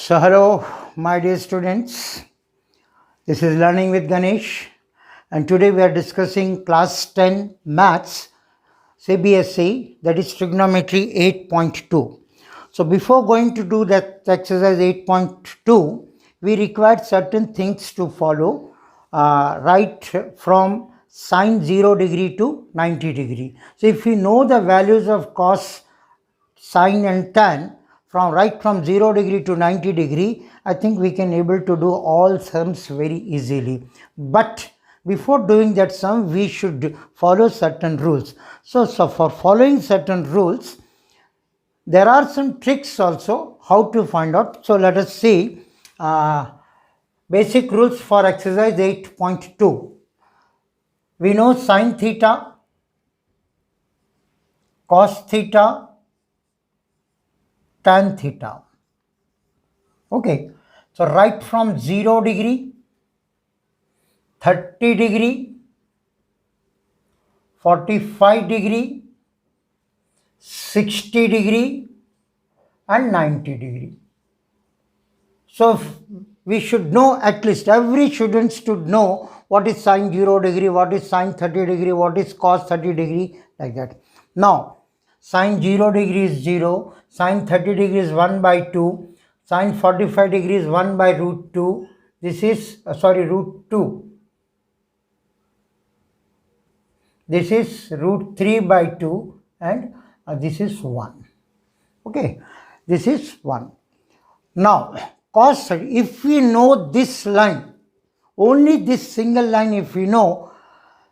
So hello my dear students, this is Learning with Ganesh and today we are discussing class 10 maths CBSE, that is trigonometry 8.2. So before going to do that exercise 8.2, we required certain things to follow right from sine 0 degree to 90 degree. So if we know the values of cos, sine and tan from 0 degree to 90 degree, I think we can able to do all sums very easily. But before doing that sum, we should follow certain rules. So for following certain rules, there are some tricks also how to find out. So let us see basic rules for exercise 8.2. We know sine theta, cos theta, tan theta. Okay, so right from 0 degree, 30 degree, 45 degree, 60 degree and 90 degree. So we should know, at least every student should know what is sine 0 degree, what is sine 30 degree, what is cos 30 degree, like that. Now sine 0 degree is 0, sine 30 degree is 1 by 2, sine 45 degree is 1 by root 2, this is root 2, this is root 3 by 2 and this is 1. Okay, this is 1. Now cos, if we know this line, only this single line if we know,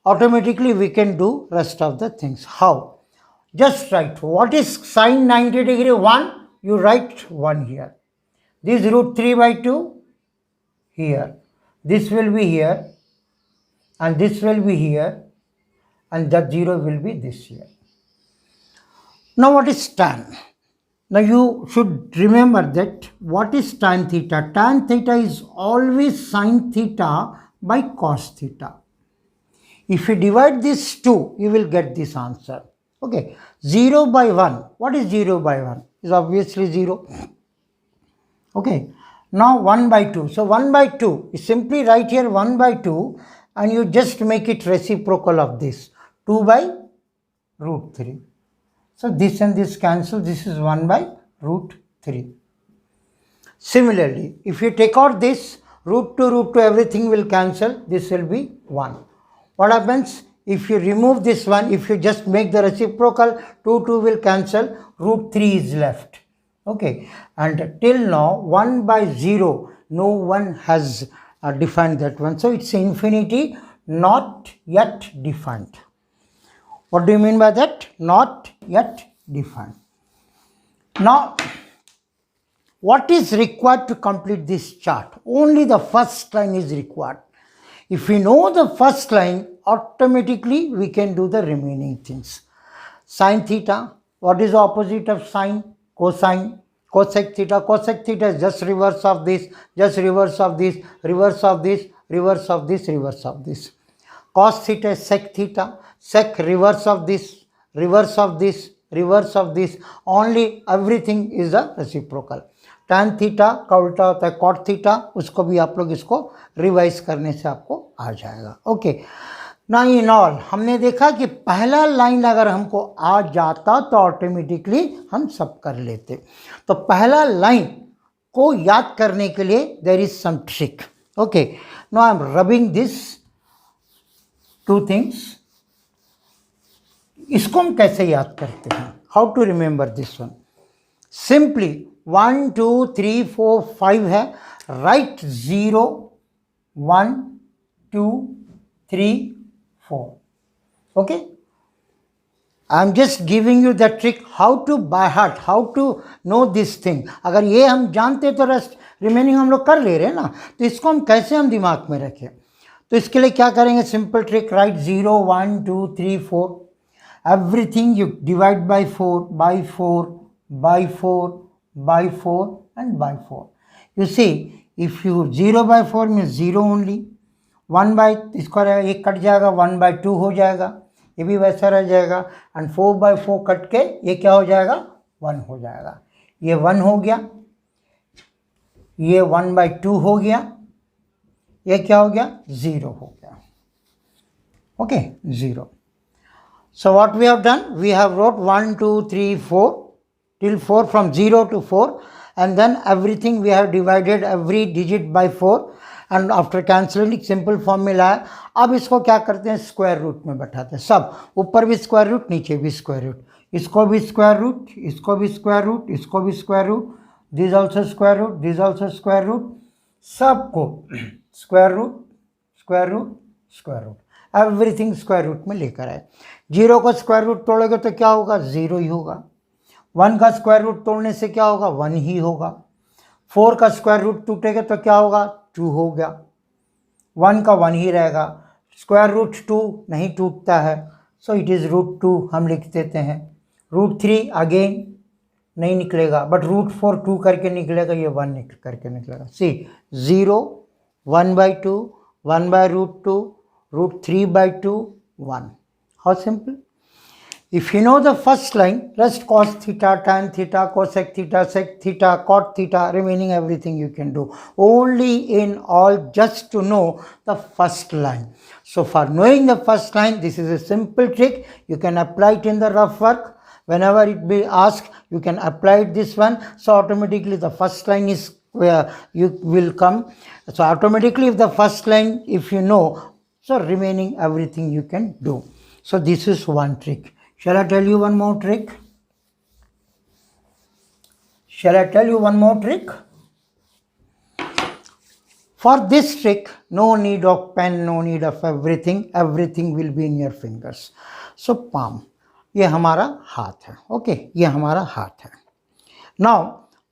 automatically we can do rest of the things. How? Just write what is sine 90 degree 1, you write 1 here. This root 3 by 2 here, this will be here and this will be here and that 0 will be this here. Now what is tan? Now you should remember that what is tan theta? Tan theta is always sine theta by cos theta. If you divide this 2, you will get this answer. Okay, 0 by 1. What is 0 by 1? Is obviously 0. Okay, now 1 by 2. So 1 by 2 is simply write here 1 by 2 and you just make it reciprocal of this. 2 by root 3. So this and this cancel. This is 1 by root 3. Similarly, if you take out this, root 2, everything will cancel. This will be 1. What happens? If you remove this one, if you just make the reciprocal, 2 will cancel. Root 3 is left. Okay. And till now, 1 by 0, no one has defined that one. So it's infinity not yet defined. What do you mean by that? Not yet defined. Now, what is required to complete this chart? Only the first line is required. If we know the first line, automatically we can do the remaining things. Sine theta, what is the opposite of sine? Cosine. Cosec theta. Cosec theta is just reverse of this, just reverse of this, reverse of this, reverse of this, reverse of this. Cos theta is sec theta. Sec reverse of this, reverse of this, reverse of this. Only everything is a reciprocal. tan theta का उल्टा होता है cot theta, उसको भी आप लोग इसको revise करने से आपको आ जाएगा. ओके, ना इन ऑल हमने देखा कि पहला लाइन अगर हमको आ जाता तो ऑटोमेटिकली हम सब कर लेते. तो पहला लाइन को याद करने के लिए there is some trick. Okay, now I am rubbing this two things. इसको हम कैसे याद करते हैं? How to remember this one? Simply 1 2 3 4 5 है, right 0 1 2 3 4. Okay, I am just giving you the trick how to by heart, how to know this thing. अगर ये हम जानते तो रेस्ट रिमेनिंग हम लोग कर ले रहे हैं ना. तो इसको हम कैसे हम दिमाग में रखें? तो इसके लिए क्या करेंगे? Simple trick, right 0 1 2 3 4. Everything you divide by 4, by 4, by 4, by 4 and by 4. You see, if you 0 by 4 means 0 only. 1 by, इसका एक कट जाएगा, 1 by 2 हो जाएगा, ये भी वैसा रह जाएगा. and 4 by 4 कट के ये क्या हो जाएगा? 1 हो जाएगा. ये 1 हो गया. ये 1/2 हो गया, ये क्या हो गया 0 हो गया. Okay, 0. So what we have done, we have wrote 1 2 3 4 till 4, from 0 to 4, and then everything we have divided every digit by 4, and after cancelling simple formula है. अब इसको क्या करते हैं, स्क्वायर रूट में बैठाते हैं. सब ऊपर भी स्क्वायर रूट, नीचे भी स्क्वायर रूट, इसको भी स्क्वायर रूट, इसको भी स्क्वायर रूट, इसको भी square root, this also square root, this also square root, सबको square root square root square root, everything square root में लेकर आए. 0 का स्क्वायर रूट तोड़ोगे तो क्या होगा, 0 ही होगा. 1 का स्क्वायर रूट तोड़ने से क्या होगा, 1 ही होगा. 4 का स्क्वायर रूट टूटेगा तो क्या होगा, 2 हो गया. 1 का 1 ही रहेगा. स्क्वायर रूट 2 नहीं टूटता है, सो इट इज़ √2 हम लिख देते हैं. √3 अगेन नहीं निकलेगा, बट √4 2 करके निकलेगा, ये 1 करके निकलेगा. सी 0 1/2 1/√2 √3/2 1. How simple? If you know the first line, rest cos theta, tan theta, cosec theta, sec theta, cot theta, remaining everything you can do. Only in all just to know the first line. So for knowing the first line, this is a simple trick. You can apply it in the rough work. Whenever it be asked, you can apply it this one. So automatically the first line is where you will come. So automatically if the first line, if you know, so remaining everything you can do. So this is one trick. Shall I tell you one more trick? Shall I tell you one more trick? For this trick, no need of pen, no need of everything. Everything will be in your fingers. So palm, ये हमारा हाथ है. Okay, ये हमारा हाथ है. Now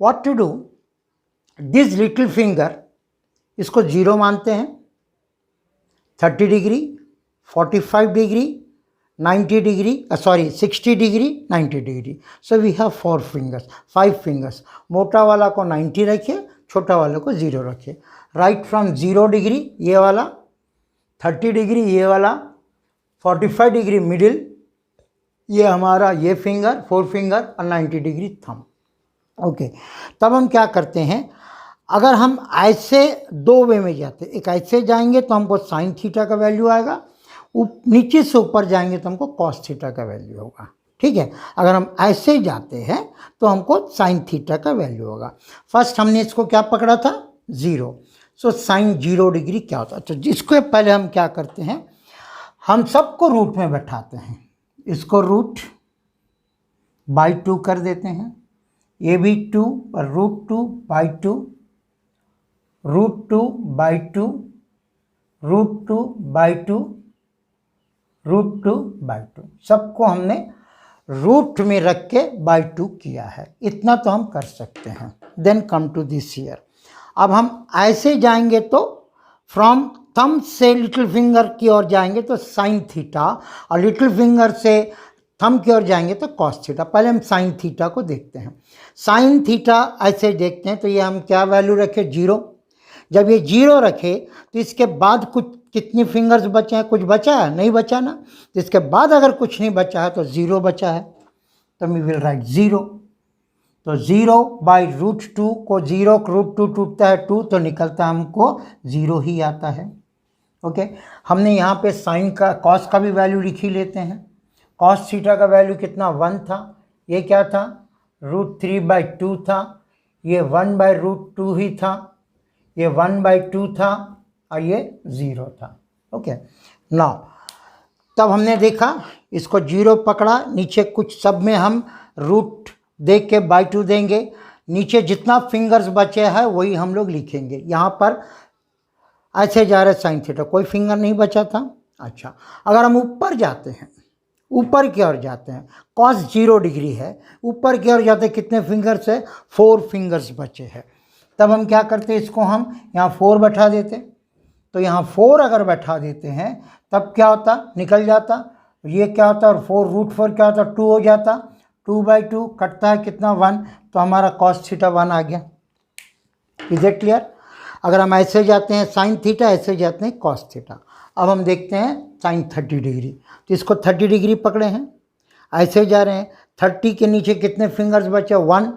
what to do? This little finger, इसको 0 मानते हैं. 30 degree, 45 degree, 90 degree, 60 degree, 90 degree. So we have 4 fingers, 5 fingers. मोटा वाला को 90 रखिए, छोटा वाले को 0 रखिए. राइट फ्रॉम 0 डिग्री ये वाला, 30 डिग्री ये वाला, 45 डिग्री मिडिल ये हमारा ये फिंगर 4 फिंगर, और 90 डिग्री थंब. ओके, तब हम क्या करते हैं, अगर हम ऐसे 2 वे में जाते, एक ऐसे जाएंगे तो हमको साइन थीटा का वैल्यू आएगा, नीचे से ऊपर जाएंगे तो हमको कॉस थीटा का वैल्यू होगा. ठीक है, अगर हम ऐसे जाते हैं तो हमको साइन थीटा का वैल्यू होगा. फर्स्ट हमने इसको क्या पकड़ा था, 0. सो साइन 0 डिग्री क्या होता है, तो जिसको पहले हम क्या करते हैं, हम सबको रूट में बैठाते हैं. इसको √2 कर देते हैं, ये भी 2 और √2/2 √2/2 √2/2 √2/2, सबको हमने रूट में रख के /2 किया है. इतना तो हम कर सकते हैं. Then come to this year. अब हम ऐसे जाएंगे तो फ्रॉम थंब से लिटिल फिंगर की ओर जाएंगे तो साइन थीटा, और लिटिल फिंगर से थंब की ओर जाएंगे तो कॉस थीटा. पहले हम साइन थीटा को देखते हैं. साइन थीटा ऐसे देखते हैं तो ये हम क्या वैल्यू रखे, 0. जब ये 0 रखे तो इसके बाद कुछ कितनी फिंगर्स बचे हैं, कुछ बचा है, नहीं बचा ना. तो इसके बाद अगर कुछ नहीं बचा है तो 0 बचा है, तो वी विल राइट 0. तो 0/√2 को 0 √2 टूटता है 2, तो निकलता है हमको 0 ही आता है. ओके, हमने यहाँ पे साइन का कॉस का भी वैल्यू लिख ही लेते हैं. कॉस थीटा का वैल्यू कितना, 1 था. ये क्या था, √3/2 था. ये 1/√2 ही था. ये 1/2 था और ये 0 था. ओके, नाउ तब हमने देखा, इसको 0 पकड़ा, नीचे कुछ सब में हम रूट देख के /2 देंगे. नीचे जितना फिंगर्स बचे हैं वही हम लोग लिखेंगे. यहाँ पर ऐसे जा रहे साइन थीटा, कोई फिंगर नहीं बचा था. अच्छा, अगर हम ऊपर जाते हैं, ऊपर की ओर जाते हैं, कॉस 0 डिग्री है, ऊपर की ओर जाते हैं, कितने फिंगर्स है, 4 फिंगर्स बचे हैं. तब हम क्या करते, इसको हम यहाँ 4 बैठा देते. तो यहाँ 4 अगर बैठा देते हैं तब क्या होता, निकल जाता. ये क्या होता, और 4 √4 क्या होता, 2 हो जाता. 2/2 कटता है कितना, 1. तो हमारा कॉस थीटा 1 आ गया. Is it clear? अगर हम ऐसे जाते हैं साइन थीटा, ऐसे जाते हैं कॉस थीटा. अब हम देखते हैं साइन 30 डिग्री. तो इसको 30 डिग्री पकड़े हैं, ऐसे जा रहे हैं. 30 के नीचे कितने फिंगर्स बचे, 1.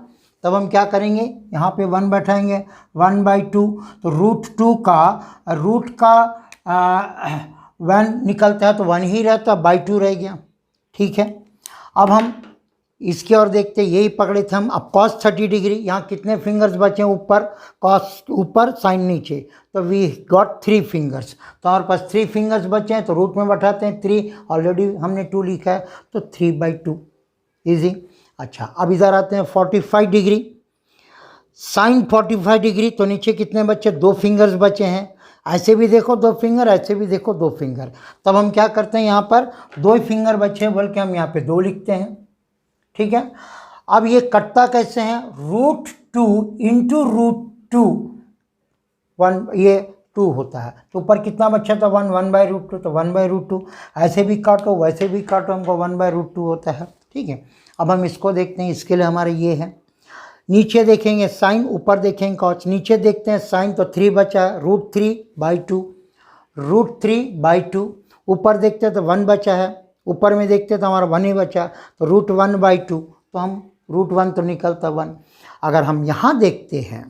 तब हम क्या करेंगे, यहाँ पे 1 बैठाएंगे, 1/2, तो रूट का 1 निकलता है तो 1 ही रहता, बाई 2 रह गया। ठीक है, अब हम इसकी ओर देखते, यही पकड़े थे हम। अब cos 30 डिग्री, यहाँ कितने फिंगर्स बचे ऊपर, cos ऊपर साइन नीचे, तो वी गॉट 3 फिंगर्स। तो हमारे पास 3 फिंगर्स बचे हैं, तो रूट में बैठाते हैं 3, ऑलरेडी हमने 2 लिखा है, तो 3/2 इजी। अच्छा, अब इधर आते हैं 45 डिग्री, साइन 45 डिग्री, तो नीचे कितने बचे, 2 फिंगर्स बचे हैं। ऐसे भी देखो 2 फिंगर, ऐसे भी देखो 2 फिंगर, तब हम क्या करते हैं, यहाँ पर 2 फिंगर बचे हैं, बल्कि हम यहाँ पे 2 लिखते हैं। ठीक है, अब ये कटता कैसे है, √2 इंटू √2, 1 ये 2 होता है, तो ऊपर कितना बचा था 1, 1/√2, तो 1/√2। ऐसे भी काटो वैसे भी काटो, हमको 1/√2 होता है। ठीक है, अब हम इसको देखते हैं, इसके लिए हमारे ये है, नीचे देखेंगे साइन, ऊपर देखेंगे कॉस, नीचे देखते हैं साइन, तो 3 बचा, √3/2, √3/2, ऊपर देखते हैं तो 1 बचा है, ऊपर में देखते तो हमारा 1 ही बचा, तो √1/2, तो हम √1 तो निकलता 1। अगर हम यहाँ देखते हैं,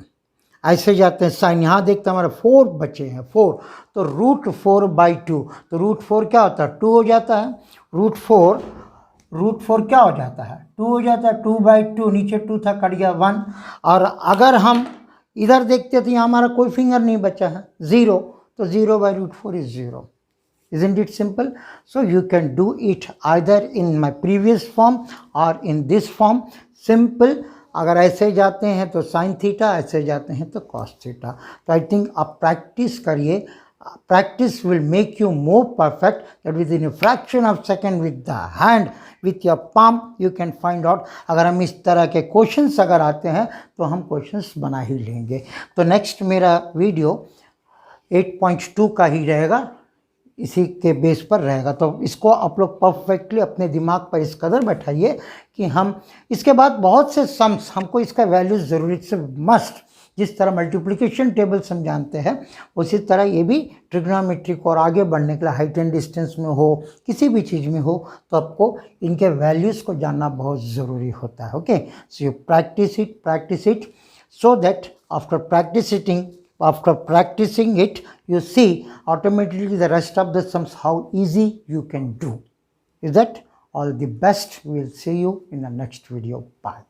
ऐसे जाते हैं साइन, यहाँ देखते हैं हमारे 4 बचे हैं, 4, तो √4/2, तो √4 क्या होता है, 2 हो जाता है, √4 क्या हो जाता है, 2 हो जाता है, 2/2, नीचे 2 था, कट गया 1। और अगर हम इधर देखते तो यहाँ हमारा कोई फिंगर नहीं बचा है, 0, तो 0/√4 is 0। Isn't it simple? So you can do it either in my previous form or in this form. Simple. अगर ऐसे जाते हैं तो साइन थीटा, ऐसे जाते हैं तो कॉस थीटा। तो आई थिंक आप प्रैक्टिस करिए, practice will make you more perfect, that with in a fraction of second with the hand, with your palm you can find out. अगर हम इस तरह के क्वेश्चंस अगर आते हैं तो हम क्वेश्चंस बना ही लेंगे। तो नेक्स्ट मेरा वीडियो 8.2 का ही रहेगा, इसी के बेस पर रहेगा। तो इसको आप लोग परफेक्टली अपने दिमाग पर इस कदर बैठाइए कि हम इसके बाद बहुत से सम्स, हमको इसका वैल्यूज ज़रूरी से मस्ट, जिस तरह मल्टीप्लिकेशन टेबल्स हम जानते हैं उसी तरह ये भी ट्रिग्नोमेट्री को और आगे बढ़ने के लिए हाइट एंड डिस्टेंस में हो, किसी भी चीज़ में हो, तो आपको इनके वैल्यूज़ को जानना बहुत ज़रूरी होता है। Okay, so you practice it so that after practicing it, you see automatically the rest of the sums how easy you can do. Is that all? The best. We'll see you in the next video. Bye.